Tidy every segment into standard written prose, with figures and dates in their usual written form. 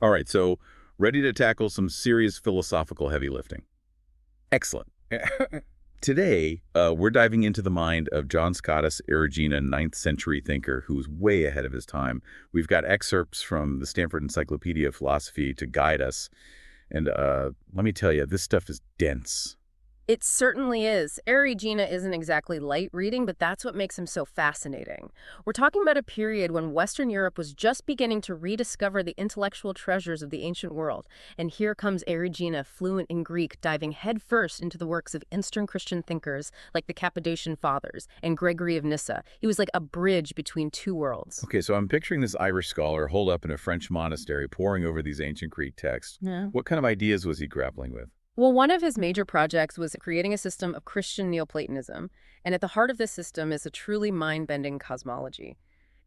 All right, so ready to tackle some serious philosophical heavy lifting. Excellent. Today, we're diving into the mind of John Scottus, Eriugena, 9th century thinker who's way ahead of his time. We've got excerpts from the Stanford Encyclopedia of Philosophy to guide us. And let me tell you, this stuff is dense. It certainly is. Eriugena isn't exactly light reading, but that's what makes him so fascinating. We're talking about a period when Western Europe was just beginning to rediscover the intellectual treasures of the ancient world. And here comes Eriugena, fluent in Greek, diving headfirst into the works of Eastern Christian thinkers like the Cappadocian Fathers and Gregory of Nyssa. He was like a bridge between two worlds. Okay, so I'm picturing this Irish scholar holed up in a French monastery poring over these ancient Greek texts. Yeah. What kind of ideas was he grappling with? Well, one of his major projects was creating a system of Christian Neoplatonism, and at the heart of this system is a truly mind-bending cosmology.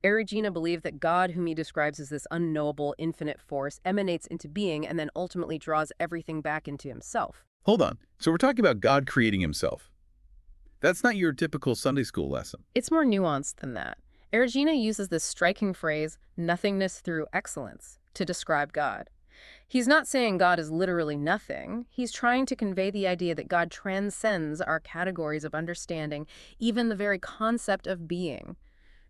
Eriugena believed that God, whom he describes as this unknowable, infinite force, emanates into being and then ultimately draws everything back into himself. Hold on. So we're talking about God creating himself. That's not your typical Sunday school lesson. It's more nuanced than that. Eriugena uses this striking phrase, nothingness through excellence, to describe God. He's not saying God is literally nothing. He's trying to convey the idea that God transcends our categories of understanding, even the very concept of being.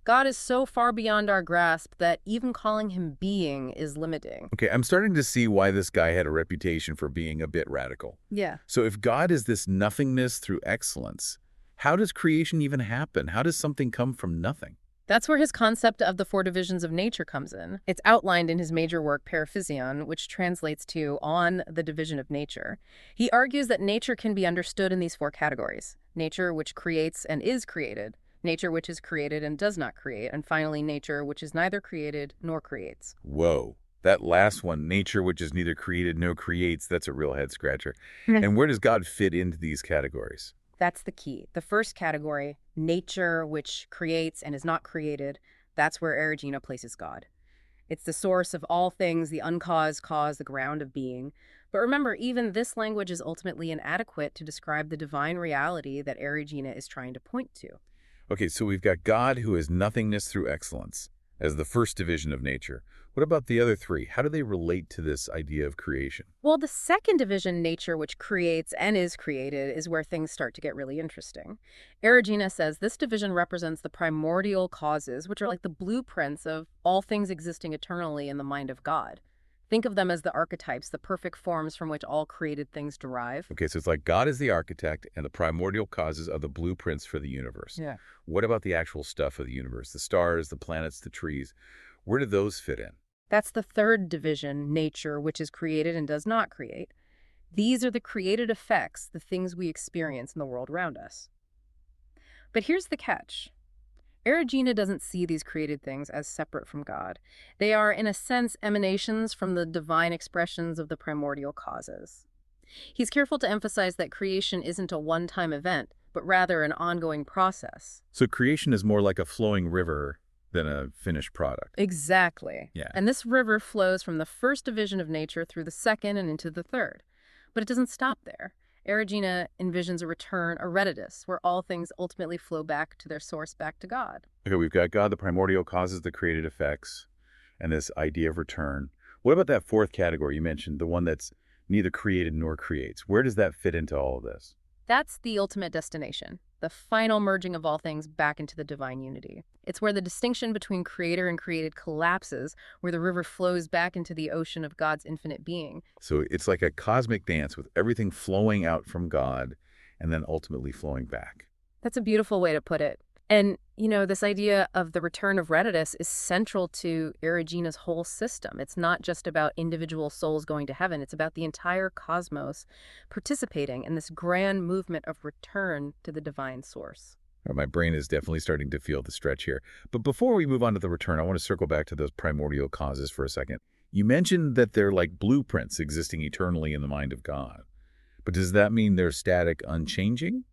God is so far beyond our grasp that even calling him being is limiting. Okay, I'm starting to see why this guy had a reputation for being a bit radical. Yeah. So if God is this nothingness through excellence, how does creation even happen? How does something come from nothing? That's where his concept of the four divisions of nature comes in. It's outlined in his major work, Metaphysics, which translates to On the Division of Nature. He argues that nature can be understood in these four categories: nature which creates and is created, nature which is created and does not create, and finally nature which is neither created nor creates. Whoa, that last one, nature which is neither created nor creates, that's a real head scratcher. Mhm. And where does God fit into these categories? That's the key. The first category, nature, which creates and is not created, that's where Eriugena places God. It's the source of all things, the uncaused cause, the ground of being. But remember, even this language is ultimately inadequate to describe the divine reality that Eriugena is trying to point to. Okay, so we've got God who is nothingness through excellence as the first division of nature. What about the other three? How do they relate to this idea of creation? Well, the second division, nature, which creates and is created, is where things start to get really interesting. Eriugena says this division represents the primordial causes, which are like the blueprints of all things existing eternally in the mind of God. Think of them as the archetypes, the perfect forms from which all created things derive. Okay, so it's like God is the architect and the primordial causes are the blueprints for the universe. Yeah. What about the actual stuff of the universe? The stars, the planets, the trees. Where do those fit in? That's the third division, nature, which is created and does not create. These are the created effects, the things we experience in the world around us. But here's the catch. Eriugena doesn't see these created things as separate from God. They are, in a sense, emanations from the divine expressions of the primordial causes. He's careful to emphasize that creation isn't a one-time event, but rather an ongoing process. So creation is more like a flowing river than a finished product. Exactly. Yeah. And this river flows from the first division of nature through the second and into the third. But it doesn't stop there. Eriugena envisions a return, a redditus, where all things ultimately flow back to their source, back to God. Okay, we've got God, the primordial causes, the created effects, and this idea of return. What about that fourth category you mentioned, the one that's neither created nor creates? Where does that fit into all of this? That's the ultimate destination, the final merging of all things back into the divine unity. It's where the distinction between creator and created collapses, where the river flows back into the ocean of God's infinite being. So it's like a cosmic dance with everything flowing out from God and then ultimately flowing back. That's a beautiful way to put it. And, this idea of the return of redditus is central to Eriugena's whole system. It's not just about individual souls going to heaven. It's about the entire cosmos participating in this grand movement of return to the divine source. My brain is definitely starting to feel the stretch here. But before we move on to the return, I want to circle back to those primordial causes for a second. You mentioned that they're like blueprints existing eternally in the mind of God. But does that mean they're static, unchanging?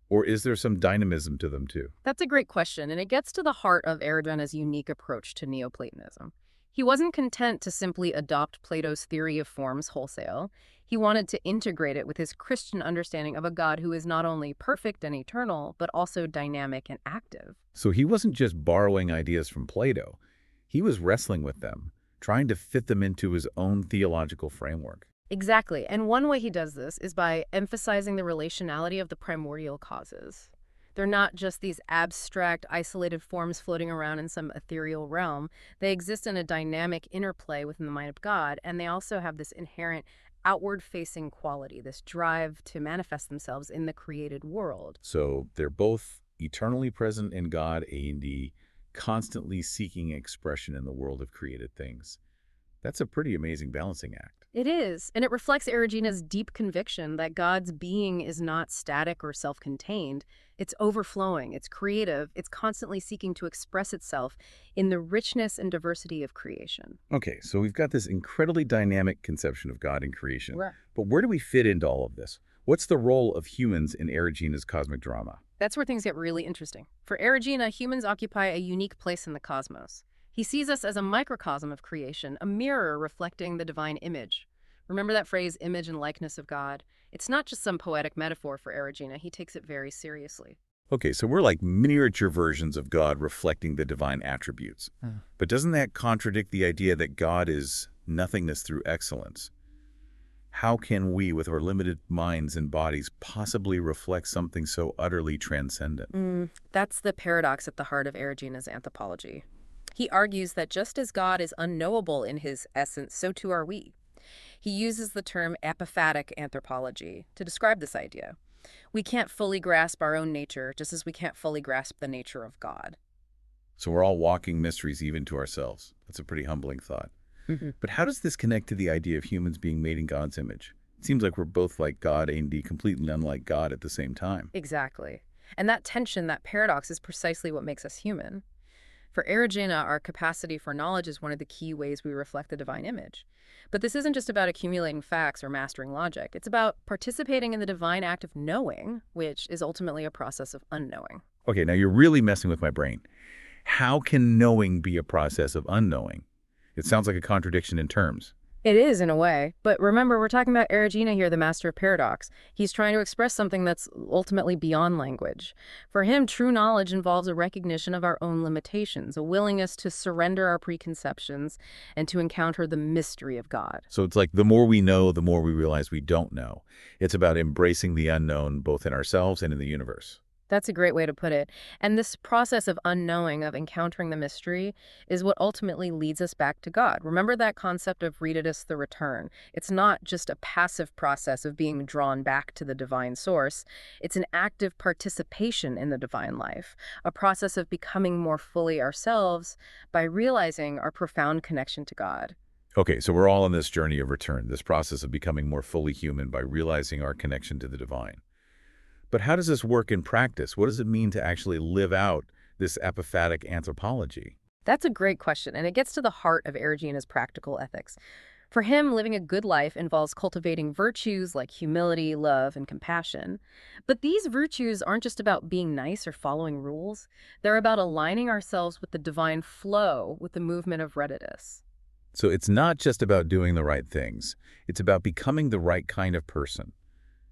Or is there some dynamism to them too? That's a great question, and it gets to the heart of Eriugena's unique approach to Neoplatonism. He wasn't content to simply adopt Plato's theory of forms wholesale. He wanted to integrate it with his Christian understanding of a God who is not only perfect and eternal, but also dynamic and active. So he wasn't just borrowing ideas from Plato. He was wrestling with them, trying to fit them into his own theological framework. Exactly. And one way he does this is by emphasizing the relationality of the primordial causes. They're not just these abstract, isolated forms floating around in some ethereal realm. They exist in a dynamic interplay within the mind of God, and they also have this inherent outward-facing quality, this drive to manifest themselves in the created world. So they're both eternally present in God and constantly seeking expression in the world of created things. That's a pretty amazing balancing act. It is, and it reflects Eriugena's deep conviction that God's being is not static or self-contained. It's overflowing, it's creative, it's constantly seeking to express itself in the richness and diversity of creation. Okay, so we've got this incredibly dynamic conception of God in creation. Right. But where do we fit into all of this? What's the role of humans in Eriugena's cosmic drama? That's where things get really interesting. For Eriugena, humans occupy a unique place in the cosmos. He sees us as a microcosm of creation, a mirror reflecting the divine image. Remember that phrase, image and likeness of God? It's not just some poetic metaphor for Eriugena. He takes it very seriously. Okay, so we're like miniature versions of God reflecting the divine attributes. But doesn't that contradict the idea that God is nothingness through excellence? How can we, with our limited minds and bodies, possibly reflect something so utterly transcendent? That's the paradox at the heart of Eriugena's anthropology. He argues that just as God is unknowable in his essence, so too are we. He uses the term apophatic anthropology to describe this idea. We can't fully grasp our own nature, just as we can't fully grasp the nature of God. So we're all walking mysteries even to ourselves. That's a pretty humbling thought. But how does this connect to the idea of humans being made in God's image? It seems like we're both like God and completely unlike God at the same time. Exactly. And that tension, that paradox, is precisely what makes us human. For Eriugena, our capacity for knowledge is one of the key ways we reflect the divine image. But this isn't just about accumulating facts or mastering logic. It's about participating in the divine act of knowing, which is ultimately a process of unknowing. Okay, now you're really messing with my brain. How can knowing be a process of unknowing? It sounds like a contradiction in terms. It is, in a way. But remember, we're talking about Eriugena here, the master of paradox. He's trying to express something that's ultimately beyond language. For him, true knowledge involves a recognition of our own limitations, a willingness to surrender our preconceptions, and to encounter the mystery of God. So it's like the more we know, the more we realize we don't know. It's about embracing the unknown both in ourselves and in the universe. That's a great way to put it. And this process of unknowing, of encountering the mystery, is what ultimately leads us back to God. Remember that concept of redidus, the return. It's not just a passive process of being drawn back to the divine source. It's an active participation in the divine life, a process of becoming more fully ourselves by realizing our profound connection to God. Okay, so we're all on this journey of return, this process of becoming more fully human by realizing our connection to the divine. But how does this work in practice? What does it mean to actually live out this apophatic anthropology? That's a great question, and it gets to the heart of Eriugena's practical ethics. For him, living a good life involves cultivating virtues like humility, love, and compassion. But these virtues aren't just about being nice or following rules. They're about aligning ourselves with the divine flow, with the movement of redidus. So it's not just about doing the right things. It's about becoming the right kind of person,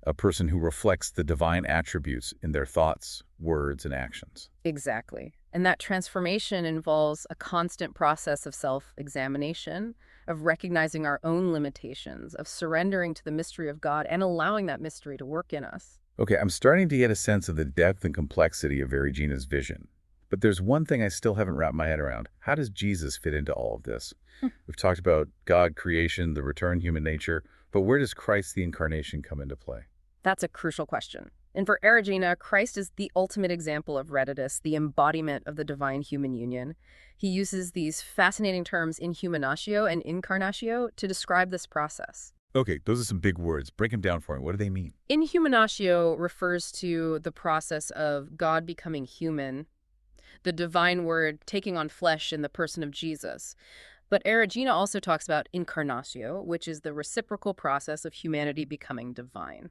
a person who reflects the divine attributes in their thoughts, words, and actions. Exactly. And that transformation involves a constant process of self-examination, of recognizing our own limitations, of surrendering to the mystery of God and allowing that mystery to work in us. Okay, I'm starting to get a sense of the depth and complexity of Eriugena's vision. But there's one thing I still haven't wrapped my head around. How does Jesus fit into all of this? We've talked about God, creation, the return, human nature, but where does Christ, the incarnation, come into play? That's a crucial question. And for Eriugena, Christ is the ultimate example of redidus, the embodiment of the divine-human union. He uses these fascinating terms inhumanatio and incarnatio to describe this process. Okay, those are some big words. Break them down for me. What do they mean? Inhumanatio refers to the process of God becoming human, the divine word taking on flesh in the person of Jesus. But Eriugena also talks about incarnatio, which is the reciprocal process of humanity becoming divine.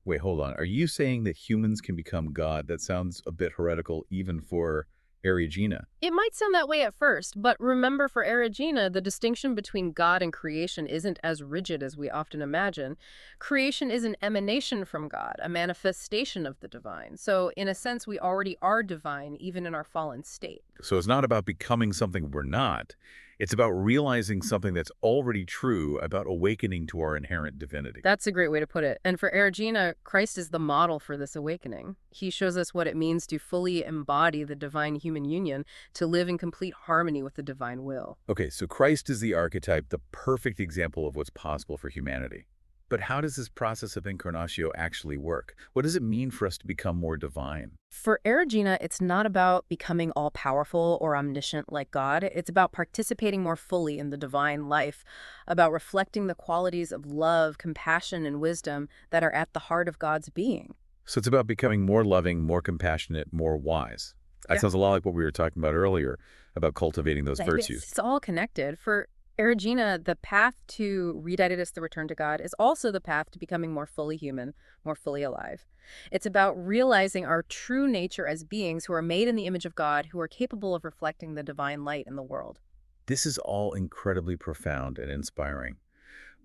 Wait, hold on. Are you saying that humans can become God? That sounds a bit heretical even for Eriugena. It might sound that way at first, but remember, for Eriugena, the distinction between God and creation isn't as rigid as we often imagine. Creation is an emanation from God, a manifestation of the divine. So in a sense, we already are divine, even in our fallen state. So it's not about becoming something we're not. It's about realizing something that's already true about awakening to our inherent divinity. That's a great way to put it. And for Eriugena, Christ is the model for this awakening. He shows us what it means to fully embody the divine human union, to live in complete harmony with the divine will. Okay, so Christ is the archetype, the perfect example of what's possible for humanity. But how does this process of incarnatio actually work? What does it mean for us to become more divine? For Eriugena, it's not about becoming all-powerful or omniscient like God. It's about participating more fully in the divine life, about reflecting the qualities of love, compassion, and wisdom that are at the heart of God's being. So it's about becoming more loving, more compassionate, more wise. That sounds a lot like what we were talking about earlier, about cultivating those virtues. It's all connected. For Eriugena, the path to rededitus, the return to God, is also the path to becoming more fully human, more fully alive. It's about realizing our true nature as beings who are made in the image of God, who are capable of reflecting the divine light in the world. This is all incredibly profound and inspiring.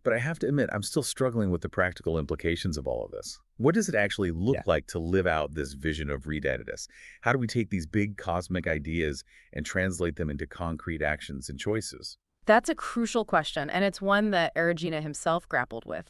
But I have to admit, I'm still struggling with the practical implications of all of this. What does it actually look like to live out this vision of rededitus? How do we take these big cosmic ideas and translate them into concrete actions and choices? That's a crucial question, and it's one that Eriugena himself grappled with.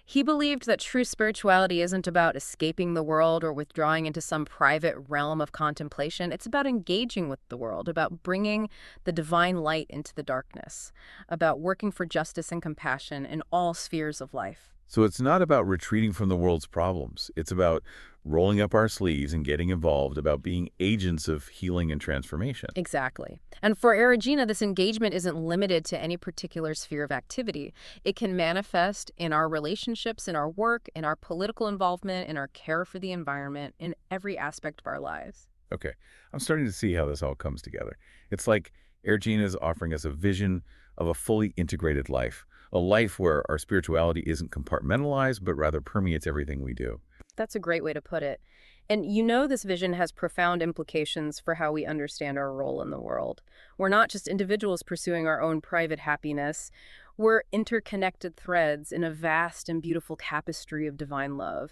He believed that true spirituality isn't about escaping the world or withdrawing into some private realm of contemplation. It's about engaging with the world, about bringing the divine light into the darkness, about working for justice and compassion in all spheres of life. So it's not about retreating from the world's problems. It's about rolling up our sleeves and getting involved, about being agents of healing and transformation. Exactly. And for Eriugena, this engagement isn't limited to any particular sphere of activity. It can manifest in our relationships, in our work, in our political involvement, in our care for the environment, in every aspect of our lives. Okay, I'm starting to see how this all comes together. It's like Eriugena is offering us a vision of a fully integrated life, a life where our spirituality isn't compartmentalized, but rather permeates everything we do. That's a great way to put it. And you know this vision has profound implications for how we understand our role in the world. We're not just individuals pursuing our own private happiness. We're interconnected threads in a vast and beautiful tapestry of divine love.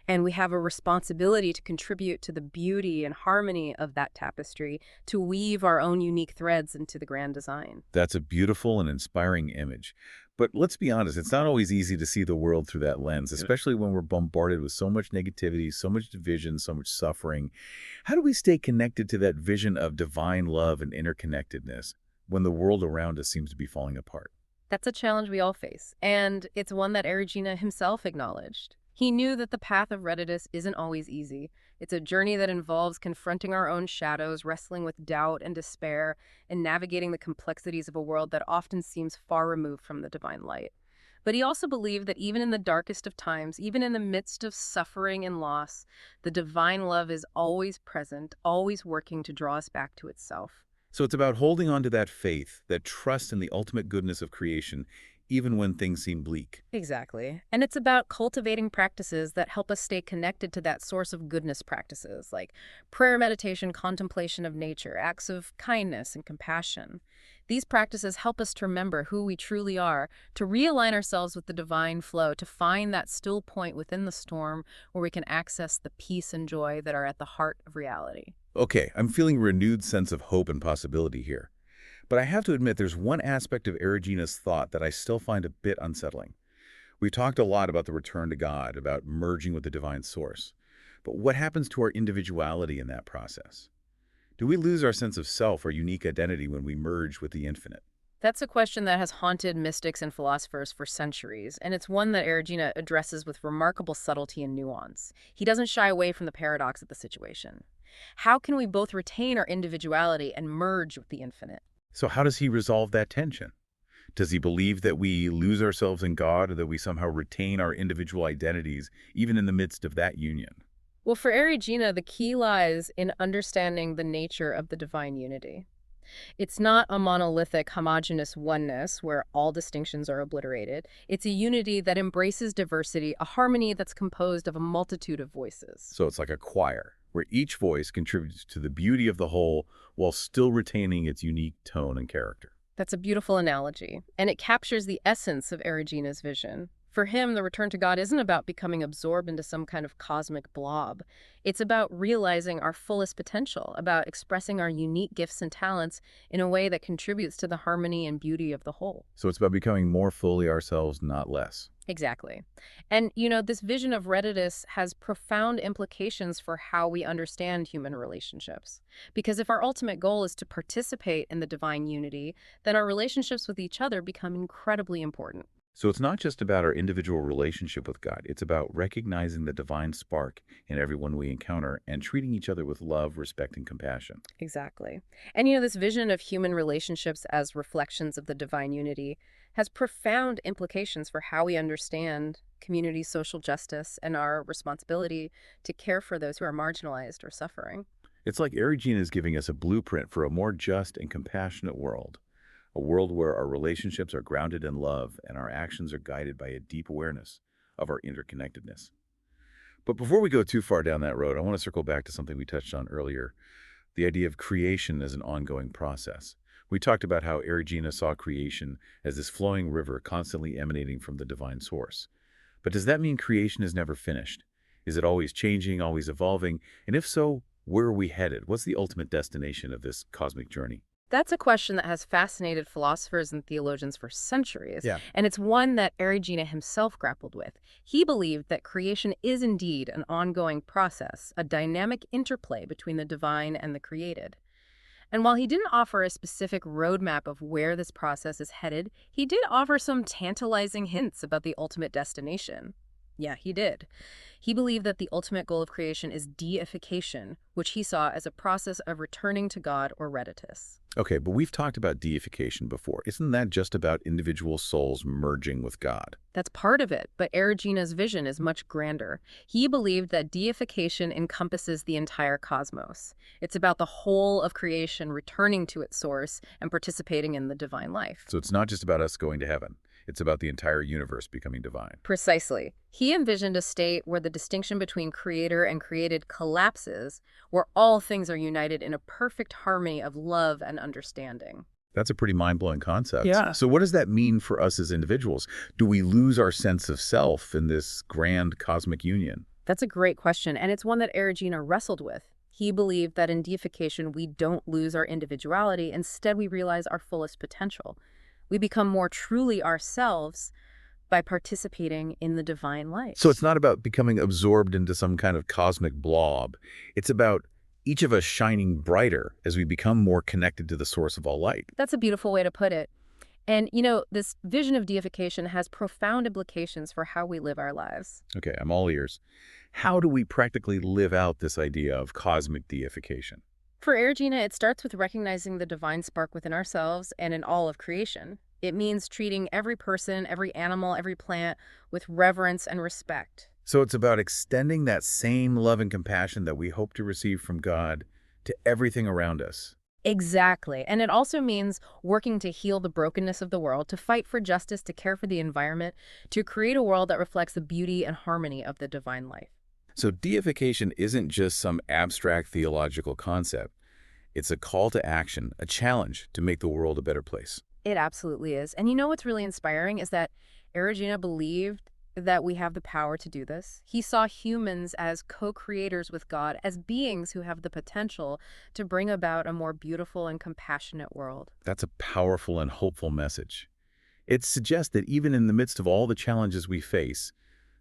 And we have a responsibility to contribute to the beauty and harmony of that tapestry, to weave our own unique threads into the grand design. That's a beautiful and inspiring image. But let's be honest, it's not always easy to see the world through that lens, especially when we're bombarded with so much negativity, so much division, so much suffering. How do we stay connected to that vision of divine love and interconnectedness when the world around us seems to be falling apart? That's a challenge we all face, and it's one that Eriugena himself acknowledged. He knew that the path of redditus isn't always easy. It's a journey that involves confronting our own shadows, wrestling with doubt and despair, and navigating the complexities of a world that often seems far removed from the divine light. But he also believed that even in the darkest of times, even in the midst of suffering and loss, the divine love is always present, always working to draw us back to itself. So it's about holding on to that faith, that trust in the ultimate goodness of creation, even when things seem bleak. Exactly. And it's about cultivating practices that help us stay connected to that source of goodness practices, like prayer, meditation, contemplation of nature, acts of kindness and compassion. These practices help us to remember who we truly are, to realign ourselves with the divine flow, to find that still point within the storm where we can access the peace and joy that are at the heart of reality. Okay, I'm feeling a renewed sense of hope and possibility here. But I have to admit there's one aspect of Eriugena's thought that I still find a bit unsettling. We've talked a lot about the return to God, about merging with the divine source. But what happens to our individuality in that process? Do we lose our sense of self, our unique identity, when we merge with the infinite? That's a question that has haunted mystics and philosophers for centuries, and it's one that Eriugena addresses with remarkable subtlety and nuance. He doesn't shy away from the paradox of the situation. How can we both retain our individuality and merge with the infinite? So how does he resolve that tension? Does he believe that we lose ourselves in God or that we somehow retain our individual identities even in the midst of that union? Well, for Eriugena, the key lies in understanding the nature of the divine unity. It's not a monolithic, homogeneous oneness where all distinctions are obliterated. It's a unity that embraces diversity, a harmony that's composed of a multitude of voices. So it's like a choir, where each voice contributes to the beauty of the whole while still retaining its unique tone and character. That's a beautiful analogy, and it captures the essence of Eriugena's vision. For him, the return to God isn't about becoming absorbed into some kind of cosmic blob. It's about realizing our fullest potential, about expressing our unique gifts and talents in a way that contributes to the harmony and beauty of the whole. So it's about becoming more fully ourselves, not less. Exactly. And, this vision of redditors has profound implications for how we understand human relationships. Because if our ultimate goal is to participate in the divine unity, then our relationships with each other become incredibly important. So it's not just about our individual relationship with God. It's about recognizing the divine spark in everyone we encounter and treating each other with love, respect, and compassion. Exactly. And, this vision of human relationships as reflections of the divine unity has profound implications for how we understand community social justice and our responsibility to care for those who are marginalized or suffering. It's like Eriugena is giving us a blueprint for a more just and compassionate world. A world where our relationships are grounded in love and our actions are guided by a deep awareness of our interconnectedness. But before we go too far down that road, I want to circle back to something we touched on earlier, the idea of creation as an ongoing process. We talked about how Eriugena saw creation as this flowing river constantly emanating from the divine source. But does that mean creation is never finished? Is it always changing, always evolving? And if so, where are we headed? What's the ultimate destination of this cosmic journey? That's a question that has fascinated philosophers and theologians for centuries, Yeah. and it's one that Eriugena himself grappled with. He believed that creation is indeed an ongoing process, a dynamic interplay between the divine and the created. And while he didn't offer a specific roadmap of where this process is headed, he did offer some tantalizing hints about the ultimate destination. Yeah, he did. He believed that the ultimate goal of creation is deification, which he saw as a process of returning to God or redditus. Okay, but we've talked about deification before. Isn't that just about individual souls merging with God? That's part of it, but Eriugena's vision is much grander. He believed that deification encompasses the entire cosmos. It's about the whole of creation returning to its source and participating in the divine life. So it's not just about us going to heaven. It's about the entire universe becoming divine. Precisely. He envisioned a state where the distinction between creator and created collapses, where all things are united in a perfect harmony of love and understanding. That's a pretty mind-blowing concept. Yeah. So what does that mean for us as individuals? Do we lose our sense of self in this grand cosmic union? That's a great question, and it's one that Eriugena wrestled with. He believed that in deification, we don't lose our individuality. Instead, we realize our fullest potential. We become more truly ourselves by participating in the divine life. So it's not about becoming absorbed into some kind of cosmic blob. It's about each of us shining brighter as we become more connected to the source of all light. That's a beautiful way to put it. And, this vision of deification has profound implications for how we live our lives. Okay, I'm all ears. How do we practically live out this idea of cosmic deification? For Eriugena, it starts with recognizing the divine spark within ourselves and in all of creation. It means treating every person, every animal, every plant with reverence and respect. So it's about extending that same love and compassion that we hope to receive from God to everything around us. Exactly. And it also means working to heal the brokenness of the world, to fight for justice, to care for the environment, to create a world that reflects the beauty and harmony of the divine life. So deification isn't just some abstract theological concept. It's a call to action, a challenge to make the world a better place. It absolutely is. And what's really inspiring is that Eriugena believed that we have the power to do this. He saw humans as co-creators with God, as beings who have the potential to bring about a more beautiful and compassionate world. That's a powerful and hopeful message. It suggests that even in the midst of all the challenges we face,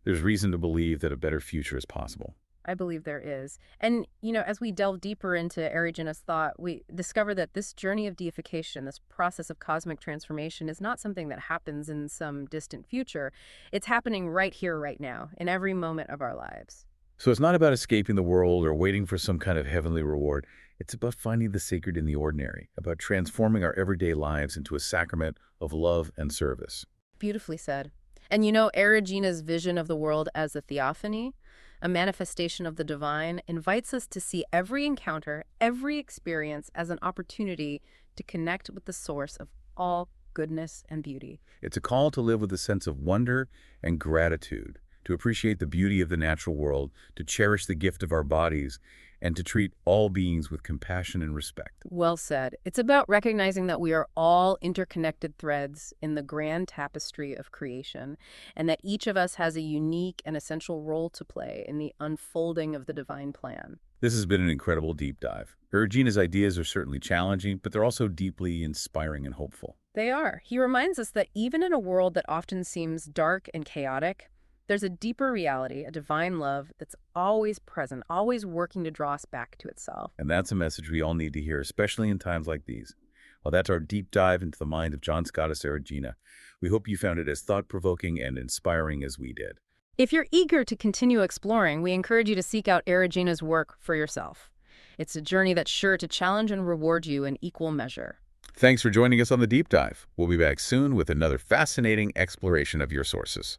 there's reason to believe that a better future is possible. I believe there is. And, as we delve deeper into Eriugena's thought, we discover that this journey of deification, this process of cosmic transformation, is not something that happens in some distant future. It's happening right here, right now, in every moment of our lives. So it's not about escaping the world or waiting for some kind of heavenly reward. It's about finding the sacred in the ordinary, about transforming our everyday lives into a sacrament of love and service. Beautifully said. And Eriugena's vision of the world as a theophany, a manifestation of the divine, invites us to see every encounter, every experience as an opportunity to connect with the source of all goodness and beauty. It's a call to live with a sense of wonder and gratitude, to appreciate the beauty of the natural world, to cherish the gift of our bodies, and to treat all beings with compassion and respect. Well said. It's about recognizing that we are all interconnected threads in the grand tapestry of creation, and that each of us has a unique and essential role to play in the unfolding of the divine plan. This has been an incredible deep dive. Eriugena's ideas are certainly challenging, but they're also deeply inspiring and hopeful. They are. He reminds us that even in a world that often seems dark and chaotic, there's a deeper reality, a divine love that's always present, always working to draw us back to itself. And that's a message we all need to hear, especially in times like these. Well, that's our deep dive into the mind of John Scottus Eriugena. We hope you found it as thought-provoking and inspiring as we did. If you're eager to continue exploring, we encourage you to seek out Eriugena's work for yourself. It's a journey that's sure to challenge and reward you in equal measure. Thanks for joining us on the deep dive. We'll be back soon with another fascinating exploration of your sources.